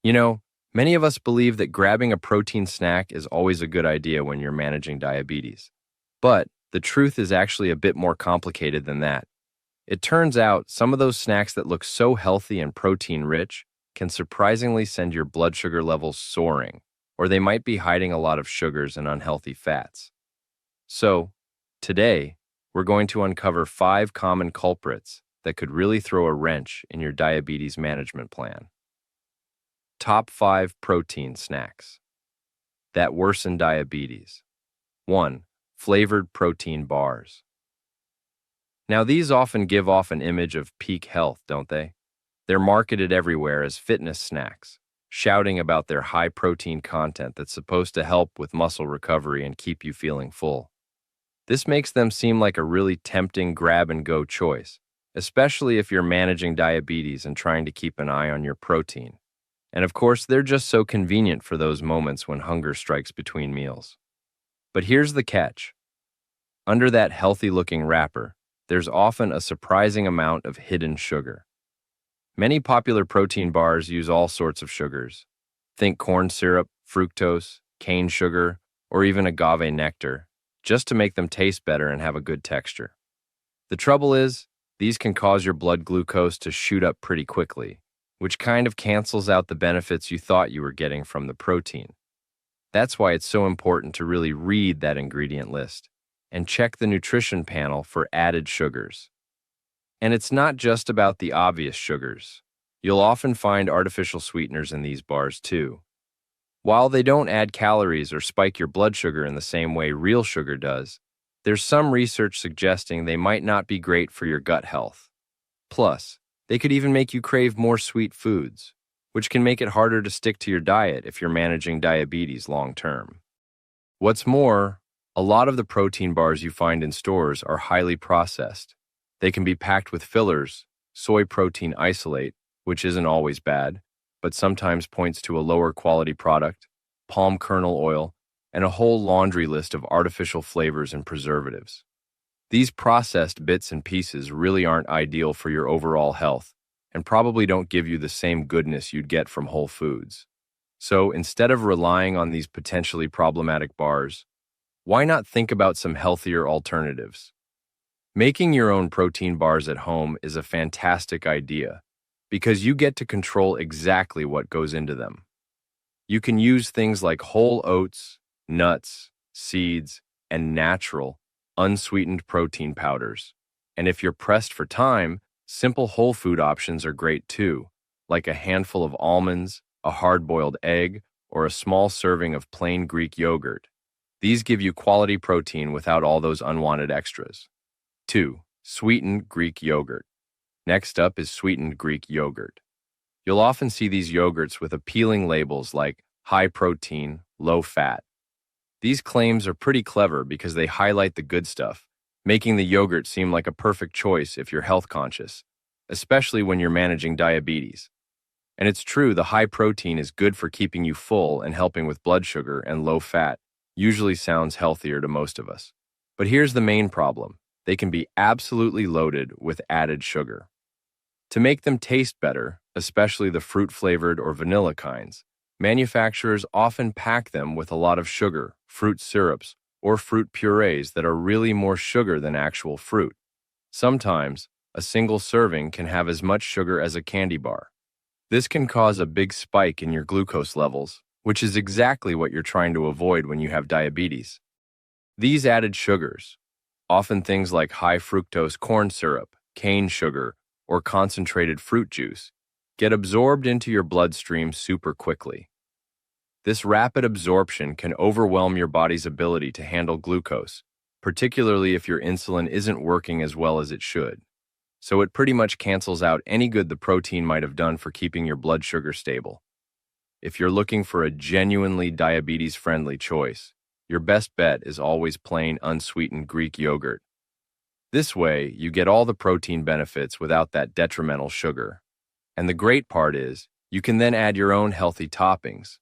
You know, many of us believe that grabbing a protein snack is always a good idea when you're managing diabetes. But the truth is actually a bit more complicated than that. It turns out some of those snacks that look so healthy and protein rich can surprisingly send your blood sugar levels soaring, or they might be hiding a lot of sugars and unhealthy fats. So, today, we're going to uncover 5 common culprits that could really throw a wrench in your diabetes management plan. Top 5 protein snacks that worsen diabetes. 1. Flavored protein bars. Now, these often give off an image of peak health, don't they? They're marketed everywhere as fitness snacks, shouting about their high protein content that's supposed to help with muscle recovery and keep you feeling full. This makes them seem like a really tempting grab-and-go choice, especially if you're managing diabetes and trying to keep an eye on your protein. And of course, they're just so convenient for those moments when hunger strikes between meals. But here's the catch. Under that healthy-looking wrapper, there's often a surprising amount of hidden sugar. Many popular protein bars use all sorts of sugars. Think corn syrup, fructose, cane sugar, or even agave nectar, just to make them taste better and have a good texture. The trouble is, these can cause your blood glucose to shoot up pretty quickly, which kind of cancels out the benefits you thought you were getting from the protein. That's why it's so important to really read that ingredient list and check the nutrition panel for added sugars. And it's not just about the obvious sugars. You'll often find artificial sweeteners in these bars too. While they don't add calories or spike your blood sugar in the same way real sugar does, there's some research suggesting they might not be great for your gut health. Plus, they could even make you crave more sweet foods, which can make it harder to stick to your diet if you're managing diabetes long term. What's more, a lot of the protein bars you find in stores are highly processed. They can be packed with fillers, soy protein isolate, which isn't always bad, but sometimes points to a lower quality product, palm kernel oil, and a whole laundry list of artificial flavors and preservatives. These processed bits and pieces really aren't ideal for your overall health and probably don't give you the same goodness you'd get from whole foods. So instead of relying on these potentially problematic bars, why not think about some healthier alternatives? Making your own protein bars at home is a fantastic idea because you get to control exactly what goes into them. You can use things like whole oats, nuts, seeds, and natural, unsweetened protein powders. And if you're pressed for time, simple whole food options are great too, like a handful of almonds, a hard-boiled egg, or a small serving of plain Greek yogurt. These give you quality protein without all those unwanted extras. 2. Sweetened Greek Yogurt. Next up is sweetened Greek yogurt. You'll often see these yogurts with appealing labels like high protein, low fat. These claims are pretty clever because they highlight the good stuff, making the yogurt seem like a perfect choice if you're health conscious, especially when you're managing diabetes. And it's true, the high protein is good for keeping you full and helping with blood sugar, and low fat usually sounds healthier to most of us. But here's the main problem. They can be absolutely loaded with added sugar. To make them taste better, especially the fruit-flavored or vanilla kinds, manufacturers often pack them with a lot of sugar, fruit syrups, or fruit purees that are really more sugar than actual fruit. Sometimes, a single serving can have as much sugar as a candy bar. This can cause a big spike in your glucose levels, which is exactly what you're trying to avoid when you have diabetes. These added sugars, often things like high fructose corn syrup, cane sugar, or concentrated fruit juice, get absorbed into your bloodstream super quickly. This rapid absorption can overwhelm your body's ability to handle glucose, particularly if your insulin isn't working as well as it should. So it pretty much cancels out any good the protein might have done for keeping your blood sugar stable. If you're looking for a genuinely diabetes-friendly choice, your best bet is always plain unsweetened Greek yogurt. This way, you get all the protein benefits without that detrimental sugar. And the great part is, you can then add your own healthy toppings.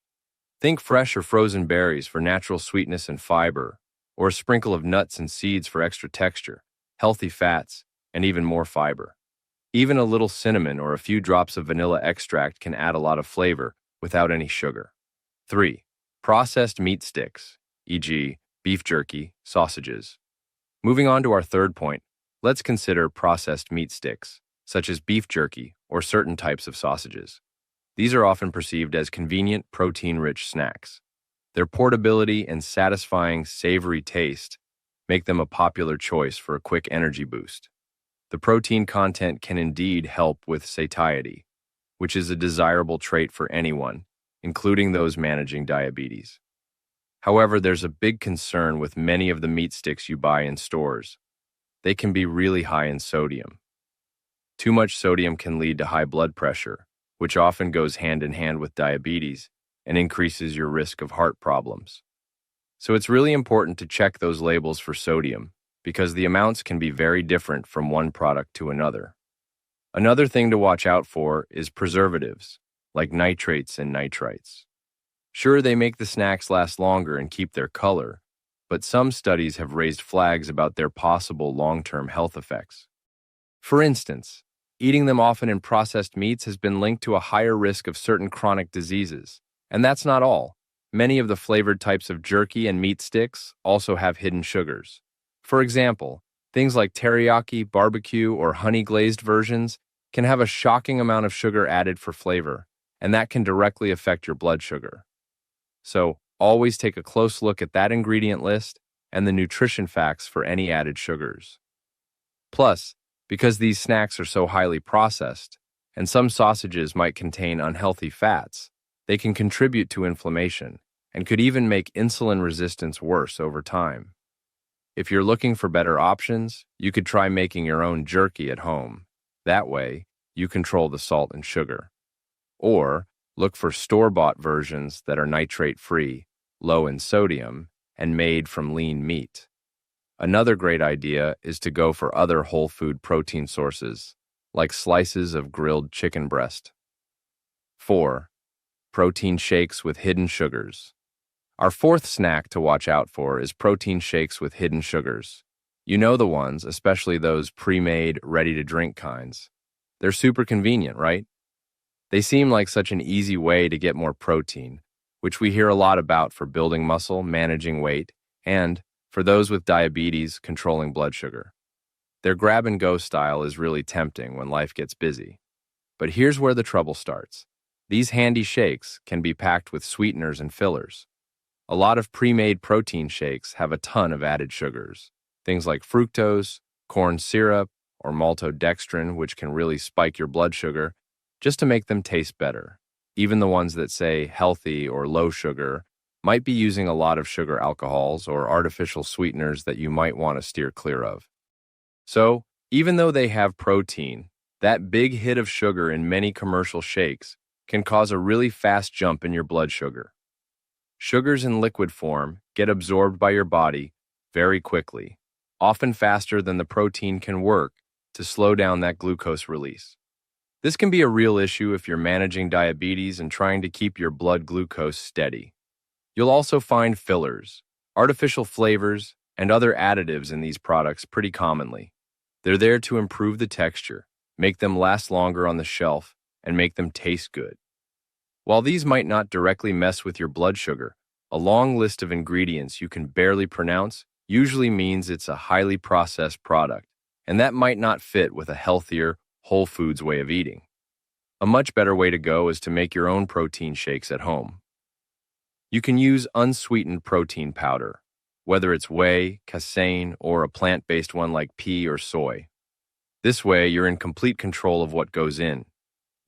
Think fresh or frozen berries for natural sweetness and fiber, or a sprinkle of nuts and seeds for extra texture, healthy fats, and even more fiber. Even a little cinnamon or a few drops of vanilla extract can add a lot of flavor without any sugar. 3. Processed meat sticks, e.g., beef jerky, sausages. Moving on to our third point, let's consider processed meat sticks, such as beef jerky or certain types of sausages. These are often perceived as convenient, protein-rich snacks. Their portability and satisfying, savory taste make them a popular choice for a quick energy boost. The protein content can indeed help with satiety, which is a desirable trait for anyone, including those managing diabetes. However, there's a big concern with many of the meat sticks you buy in stores. They can be really high in sodium. Too much sodium can lead to high blood pressure, which often goes hand in hand with diabetes and increases your risk of heart problems. So it's really important to check those labels for sodium, because the amounts can be very different from one product to another. Another thing to watch out for is preservatives, like nitrates and nitrites. Sure, they make the snacks last longer and keep their color, but some studies have raised flags about their possible long-term health effects. For instance, eating them often in processed meats has been linked to a higher risk of certain chronic diseases. And that's not all. Many of the flavored types of jerky and meat sticks also have hidden sugars. For example, things like teriyaki, barbecue, or honey-glazed versions can have a shocking amount of sugar added for flavor, and that can directly affect your blood sugar. So, always take a close look at that ingredient list and the nutrition facts for any added sugars. Plus, because these snacks are so highly processed, and some sausages might contain unhealthy fats, they can contribute to inflammation and could even make insulin resistance worse over time. If you're looking for better options, you could try making your own jerky at home. That way, you control the salt and sugar. Or look for store-bought versions that are nitrate-free, low in sodium, and made from lean meat. Another great idea is to go for other whole food protein sources, like slices of grilled chicken breast. 4. Protein shakes with hidden sugars. Our fourth snack to watch out for is protein shakes with hidden sugars. You know the ones, especially those pre-made, ready-to-drink kinds. They're super convenient, right? They seem like such an easy way to get more protein, which we hear a lot about for building muscle, managing weight, and, for those with diabetes, controlling blood sugar. Their grab-and-go style is really tempting when life gets busy. But here's where the trouble starts. These handy shakes can be packed with sweeteners and fillers. A lot of pre-made protein shakes have a ton of added sugars, things like fructose, corn syrup, or maltodextrin, which can really spike your blood sugar, just to make them taste better. Even the ones that say healthy or low sugar might be using a lot of sugar alcohols or artificial sweeteners that you might want to steer clear of. So, even though they have protein, that big hit of sugar in many commercial shakes can cause a really fast jump in your blood sugar. Sugars in liquid form get absorbed by your body very quickly, often faster than the protein can work to slow down that glucose release. This can be a real issue if you're managing diabetes and trying to keep your blood glucose steady. You'll also find fillers, artificial flavors, and other additives in these products pretty commonly. They're there to improve the texture, make them last longer on the shelf, and make them taste good. While these might not directly mess with your blood sugar, a long list of ingredients you can barely pronounce usually means it's a highly processed product, and that might not fit with a healthier, whole foods way of eating. A much better way to go is to make your own protein shakes at home. You can use unsweetened protein powder, whether it's whey, casein, or a plant-based one like pea or soy. This way, you're in complete control of what goes in.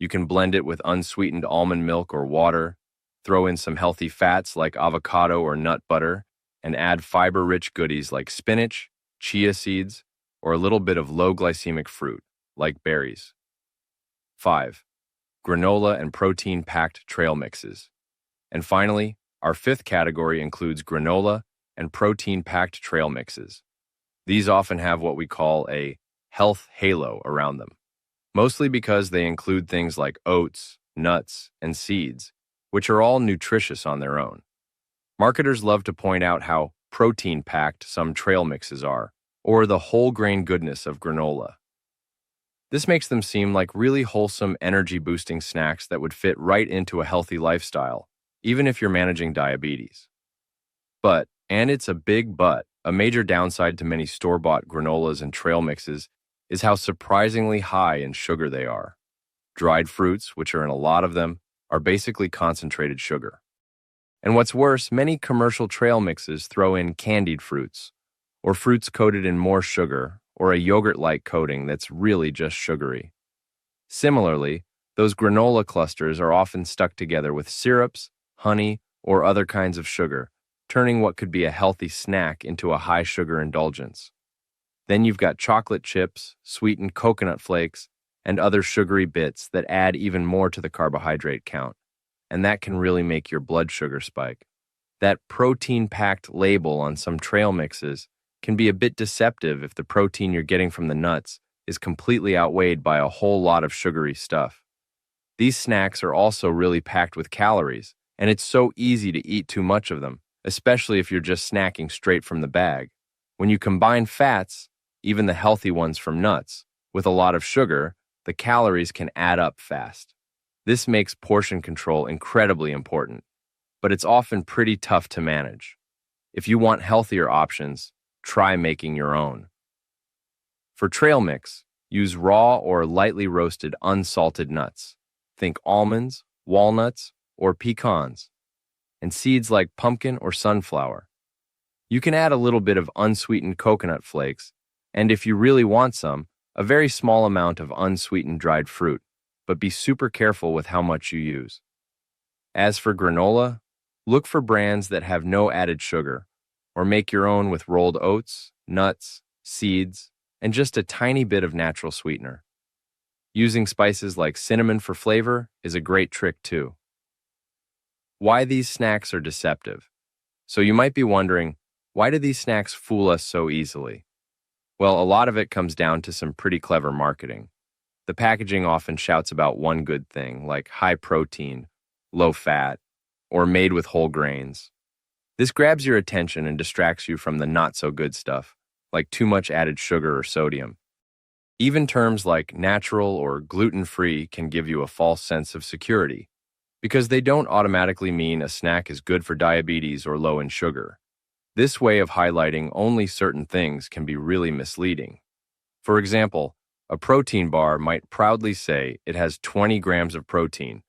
You can blend it with unsweetened almond milk or water, throw in some healthy fats like avocado or nut butter, and add fiber-rich goodies like spinach, chia seeds, or a little bit of low-glycemic fruit, like berries. 5. Granola and protein-packed trail mixes. And finally, our fifth category includes granola and protein-packed trail mixes. These often have what we call a health halo around them, mostly because they include things like oats, nuts, and seeds, which are all nutritious on their own. Marketers love to point out how protein-packed some trail mixes are, or the whole grain goodness of granola. This makes them seem like really wholesome, energy-boosting snacks that would fit right into a healthy lifestyle, even if you're managing diabetes. But, and it's a big but, a major downside to many store-bought granolas and trail mixes is how surprisingly high in sugar they are. Dried fruits, which are in a lot of them, are basically concentrated sugar. And what's worse, many commercial trail mixes throw in candied fruits, or fruits coated in more sugar, or a yogurt-like coating that's really just sugary. Similarly, those granola clusters are often stuck together with syrups, honey, or other kinds of sugar, turning what could be a healthy snack into a high-sugar indulgence. Then you've got chocolate chips, sweetened coconut flakes, and other sugary bits that add even more to the carbohydrate count, and that can really make your blood sugar spike. That protein-packed label on some trail mixes can be a bit deceptive if the protein you're getting from the nuts is completely outweighed by a whole lot of sugary stuff. These snacks are also really packed with calories, and it's so easy to eat too much of them, especially if you're just snacking straight from the bag. When you combine fats, even the healthy ones from nuts, with a lot of sugar, the calories can add up fast. This makes portion control incredibly important, but it's often pretty tough to manage. If you want healthier options, try making your own. For trail mix, use raw or lightly roasted unsalted nuts. Think almonds, walnuts, or pecans, and seeds like pumpkin or sunflower. You can add a little bit of unsweetened coconut flakes, and if you really want some, a very small amount of unsweetened dried fruit, but be super careful with how much you use. As for granola, look for brands that have no added sugar, or make your own with rolled oats, nuts, seeds, and just a tiny bit of natural sweetener. Using spices like cinnamon for flavor is a great trick too. Why these snacks are deceptive. So you might be wondering, why do these snacks fool us so easily? Well, a lot of it comes down to some pretty clever marketing. The packaging often shouts about one good thing, like high protein, low fat, or made with whole grains. This grabs your attention and distracts you from the not-so-good stuff, like too much added sugar or sodium. Even terms like natural or gluten-free can give you a false sense of security, because they don't automatically mean a snack is good for diabetes or low in sugar. This way of highlighting only certain things can be really misleading. For example, a protein bar might proudly say it has 20 grams of protein,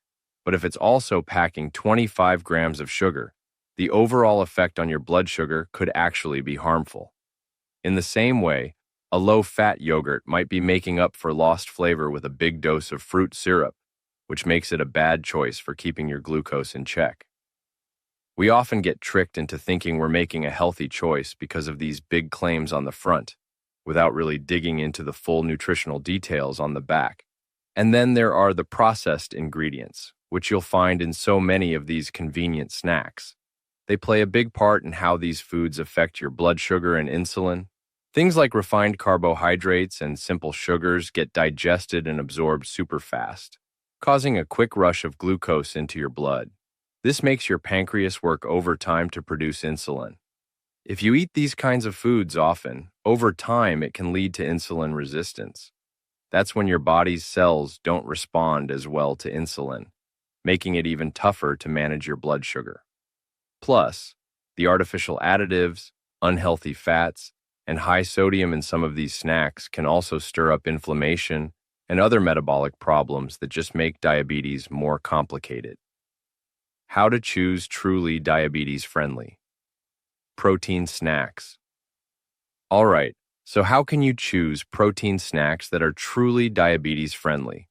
but if it's also packing 25 grams of sugar, the overall effect on your blood sugar could actually be harmful. In the same way, a low-fat yogurt might be making up for lost flavor with a big dose of fruit syrup, which makes it a bad choice for keeping your glucose in check. We often get tricked into thinking we're making a healthy choice because of these big claims on the front, without really digging into the full nutritional details on the back. And then there are the processed ingredients, which you'll find in so many of these convenient snacks. They play a big part in how these foods affect your blood sugar and insulin. Things like refined carbohydrates and simple sugars get digested and absorbed super fast, causing a quick rush of glucose into your blood. This makes your pancreas work overtime to produce insulin. If you eat these kinds of foods often, over time it can lead to insulin resistance. That's when your body's cells don't respond as well to insulin, making it even tougher to manage your blood sugar. Plus, the artificial additives, unhealthy fats, and high sodium in some of these snacks can also stir up inflammation and other metabolic problems that just make diabetes more complicated. How to choose truly diabetes-friendly. Protein snacks. All right, so how can you choose protein snacks that are truly diabetes-friendly?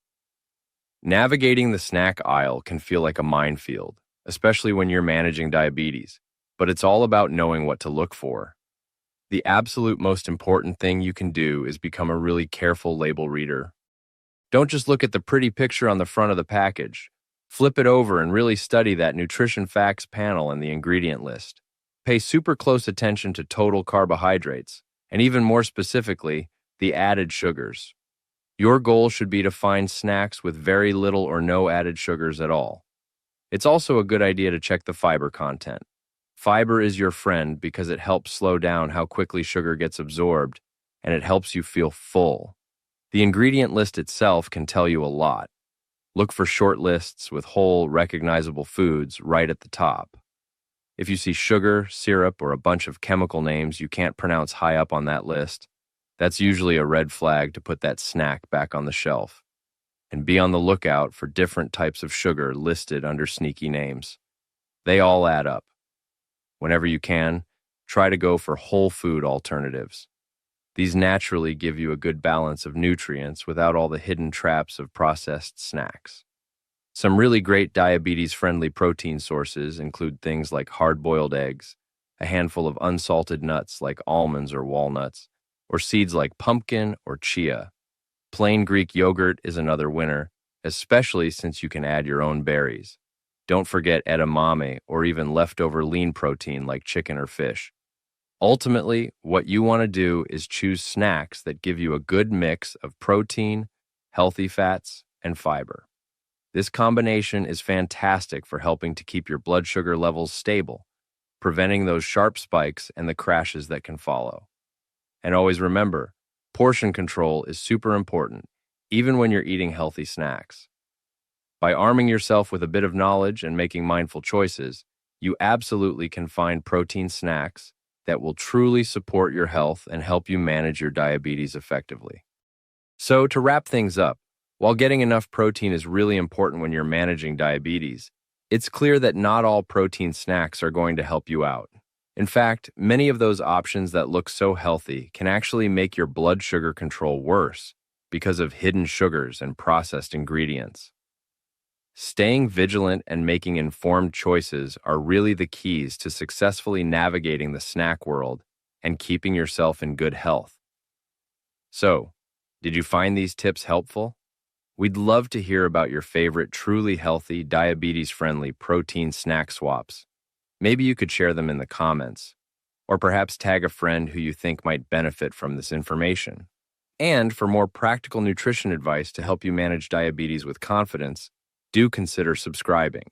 Navigating the snack aisle can feel like a minefield, especially when you're managing diabetes, but it's all about knowing what to look for. The absolute most important thing you can do is become a really careful label reader. Don't just look at the pretty picture on the front of the package. Flip it over and really study that nutrition facts panel and the ingredient list. Pay super close attention to total carbohydrates, and even more specifically, the added sugars. Your goal should be to find snacks with very little or no added sugars at all. It's also a good idea to check the fiber content. Fiber is your friend because it helps slow down how quickly sugar gets absorbed, and it helps you feel full. The ingredient list itself can tell you a lot. Look for short lists with whole, recognizable foods right at the top. If you see sugar, syrup, or a bunch of chemical names you can't pronounce high up on that list, that's usually a red flag to put that snack back on the shelf. And be on the lookout for different types of sugar listed under sneaky names. They all add up. Whenever you can, try to go for whole food alternatives. These naturally give you a good balance of nutrients without all the hidden traps of processed snacks. Some really great diabetes-friendly protein sources include things like hard-boiled eggs, a handful of unsalted nuts like almonds or walnuts, or seeds like pumpkin or chia. Plain Greek yogurt is another winner, especially since you can add your own berries. Don't forget edamame or even leftover lean protein like chicken or fish. Ultimately, what you want to do is choose snacks that give you a good mix of protein, healthy fats, and fiber. This combination is fantastic for helping to keep your blood sugar levels stable, preventing those sharp spikes and the crashes that can follow. And always remember, portion control is super important, even when you're eating healthy snacks. By arming yourself with a bit of knowledge and making mindful choices, you absolutely can find protein snacks that will truly support your health and help you manage your diabetes effectively. So, to wrap things up, while getting enough protein is really important when you're managing diabetes, it's clear that not all protein snacks are going to help you out. In fact, many of those options that look so healthy can actually make your blood sugar control worse because of hidden sugars and processed ingredients. Staying vigilant and making informed choices are really the keys to successfully navigating the snack world and keeping yourself in good health. So, did you find these tips helpful? We'd love to hear about your favorite truly healthy, diabetes-friendly protein snack swaps. Maybe you could share them in the comments, or perhaps tag a friend who you think might benefit from this information. And for more practical nutrition advice to help you manage diabetes with confidence, do consider subscribing.